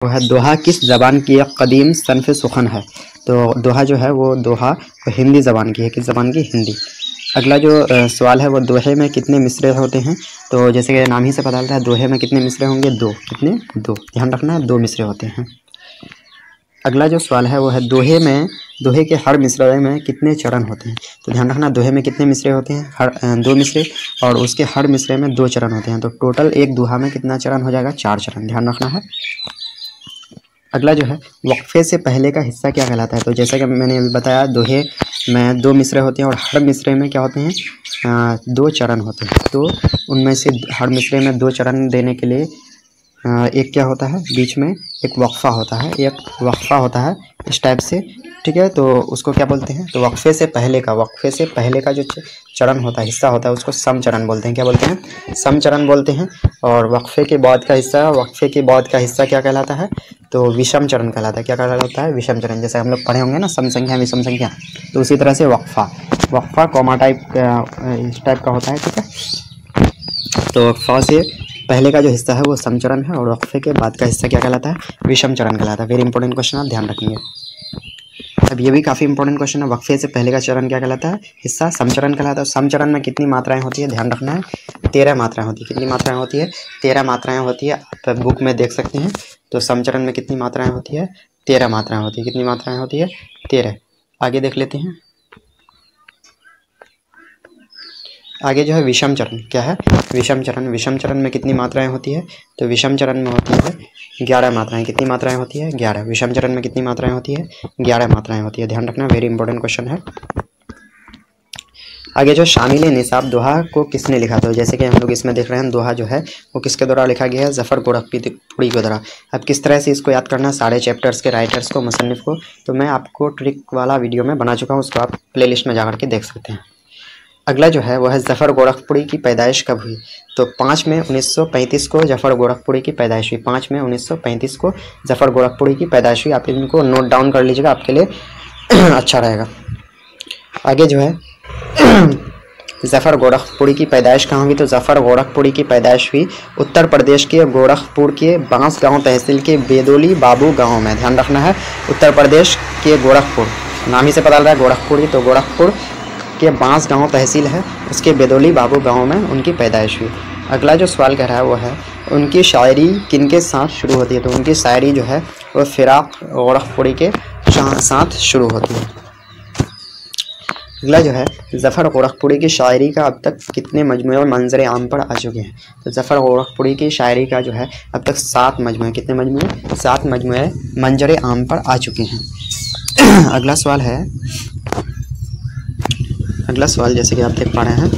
वो है दोहा किस ज़बान की एक कदीम सनफ़ सुखन है। तो दोहा जो है वो दोहा हिंदी ज़बान की है। किस ज़बान की? हिंदी। अगला जो सवाल है वो दोहे में कितने मिसरे होते हैं। तो जैसे कि नाम ही से पता चलता है दोहे में कितने मिसरे होंगे? दो। कितने? दो। ध्यान रखना है, दो मिसरे होते हैं। अगला जो सवाल है वो है दोहे के हर मिसरे में कितने चरण होते हैं। तो ध्यान रखना दोहे में कितने मिसरे होते हैं? दो मिसरे, और उसके हर मिसरे में दो चरण होते हैं। तो टोटल एक दोहा में कितना चरण हो जाएगा? 4 चरण। ध्यान रखना है। अगला जो है वक्फे से पहले का हिस्सा क्या कहलाता है। तो जैसा कि मैंने अभी बताया दोहे में दो मिसरे होते हैं और हर मिसरे में क्या होते हैं? 2 चरण होते हैं। तो उनमें से हर मिसरे में 2 चरण देने के लिए एक क्या होता है? बीच में एक वक्फा होता है, इस टाइप से। ठीक है, तो उसको क्या बोलते हैं? तो वक्फे से पहले का जो चरण होता है, हिस्सा होता है, उसको सम चरण बोलते हैं। क्या बोलते हैं? सम चरण बोलते हैं। और वक्फे के बाद का हिस्सा क्या कहलाता है? तो विषम चरण कहलाता है। क्या कहलाता है? विषम चरण। जैसे हम लोग पढ़े होंगे ना, सम संख्या विषम संख्या, तो उसी तरह से वक्फा कॉमा टाइप इस टाइप का होता है। ठीक है, तो वक्फा से पहले का जो हिस्सा है वो सम चरण है और वक्फे के बाद का हिस्सा क्या कहलाता है? विषम चरण कहलाता है। वेरी इंपॉर्टेंट क्वेश्चन, आप ध्यान रखेंगे। अब ये भी काफ़ी इंपॉर्टेंट क्वेश्चन है। वक्फे से पहले का चरण क्या कहलाता है? हिस्सा सम चरण कहलाता है। सम चरण में कितनी मात्राएं होती है? ध्यान रखना है, 13 मात्राएं होती है। कितनी मात्राएं होती है? 13 मात्राएं होती है। आप बुक में देख सकते हैं। तो सम चरण में कितनी मात्राएं होती है? 13 मात्राएं होती है। कितनी मात्राएं होती है? 13। आगे देख लेते हैं। आगे जो है विषम चरण। क्या है? विषम चरण में कितनी मात्राएं होती है? तो विषम चरण में होती है 11 मात्राएं। कितनी मात्राएं होती है? 11। विषम चरण में कितनी मात्राएं होती है? 11 मात्राएं होती है। ध्यान रखना, वेरी इंपॉर्टेंट क्वेश्चन है। आगे जो शामिल निसाब दोहा को किसने लिखा? तो जैसे कि हम लोग इसमें देख रहे हैं, दोहा जो है वो किसके द्वारा लिखा गया है? ज़फ़र गोरखपुरी के द्वारा। अब किस तरह से इसको याद करना, सारे चैप्टर्स के राइटर्स को, मुसन्निफ़ को, तो मैं आपको ट्रिक वाला वीडियो में बना चुका हूँ, उसको आप प्लेलिस्ट में जा कर के देख सकते हैं। अगला जो है वह है ज़फ़र गोरखपुरी की पैदाइश कब हुई। तो 5 मई 1935 को ज़फ़र गोरखपुरी की पैदाइश हुई। 5 मई 1935 को ज़फ़र गोरखपुरी की पैदाइश हुई। आप इनको नोट डाउन कर लीजिएगा, आपके लिए अच्छा रहेगा। आगे जो है ज़फ़र गोरखपुरी की पैदाइश कहाँ हुई। तो ज़फ़र गोरखपुरी की पैदाइश हुई उत्तर प्रदेश के गोरखपुर के बांस गांव तहसील के बेदोली बाबू गांव में। ध्यान रखना है, उत्तर प्रदेश के गोरखपुर, नाम ही से पता लग रहा है गोरखपुरी, तो गोरखपुर के बांस गांव तहसील है, उसके बेदोली बाबू गांव में उनकी पैदाइश हुई। अगला जो सवाल कह रहा है वो है उनकी शायरी किनके साथ शुरू होती है। तो उनकी शायरी जो है वो फ़िराक़ गोरखपुरी के साथ शुरू होती है। अगला जो है ज़फ़र गोरखपुरी की शायरी का अब तक कितने मजमूए और मंजर आम पर आ चुके हैं। तो ज़फ़र गोरखपुरी की शायरी का जो है अब तक 7 मजमूए, कितने मजमूए? 7 मजमूए मंजर आम पर आ चुके हैं। अगला सवाल जैसे कि आप देख पा रहे हैं,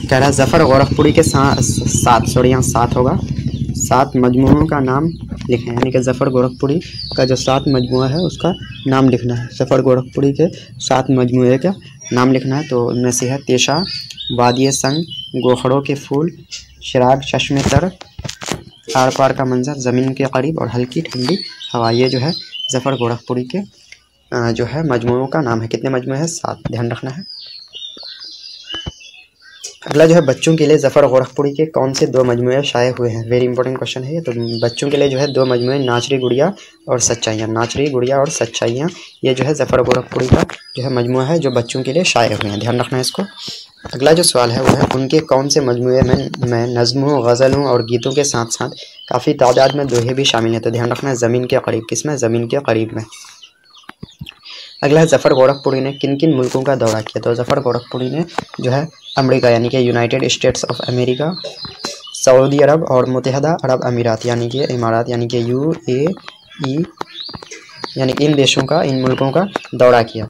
कह रहा है ज़फ़र गोरखपुरी के 7 होगा, 7 मजमूओं का नाम लिखें। यानी कि ज़फ़र गोरखपुरी का जो 7 मजमूआ है उसका नाम लिखना है। ज़फ़र गोरखपुरी के 7 मजमूए का नाम लिखना है। तो उनमें से है तेशा, वादिय संग, गोखड़ों के फूल, चिराग चश्मे तर, आर पार का मंजर, ज़मीन के करीब और हल्की ठंडी हवा। ये जो है ज़फ़र गोरखपुरी के जो है मजमूओं का नाम है। कितने मजमूए हैं? 7। ध्यान रखना है। अगला जो है बच्चों के लिए ज़फ़र गोरखपुरी के कौन से 2 मजमूए शाये हुए हैं। वेरी इंपॉर्टेंट क्वेश्चन है ये। तो बच्चों के लिए जो है 2 मजमूए, नाचरी गुड़िया और सच्चाइयाँ, ये जो है ज़फ़र गोरखपुरी का जो है मजमूआ है जो बच्चों के लिए शाये हुए हैं। ध्यान रखना है इसको। अगला जो सवाल है वो है उनके कौन से मजमूए में नज़्मों, गज़लों और गीतों के साथ साथ काफ़ी तादाद में दोहे भी शामिल हैं। तो ध्यान रखना है ज़मीन के करीब, किसमें? ज़मीन के करीब में। अगला है ज़फ़र गोरखपुरी ने किन किन मुल्कों का दौरा किया। तो ज़फ़र गोरखपुरी ने जो है अमेरिका यानी कि यूनाइटेड स्टेट्स ऑफ अमेरिका, सऊदी अरब और मुत्तहिदा अरब अमीरात यानी कि इमारात यानी कि UAE यानी कि इन मुल्कों का दौरा किया।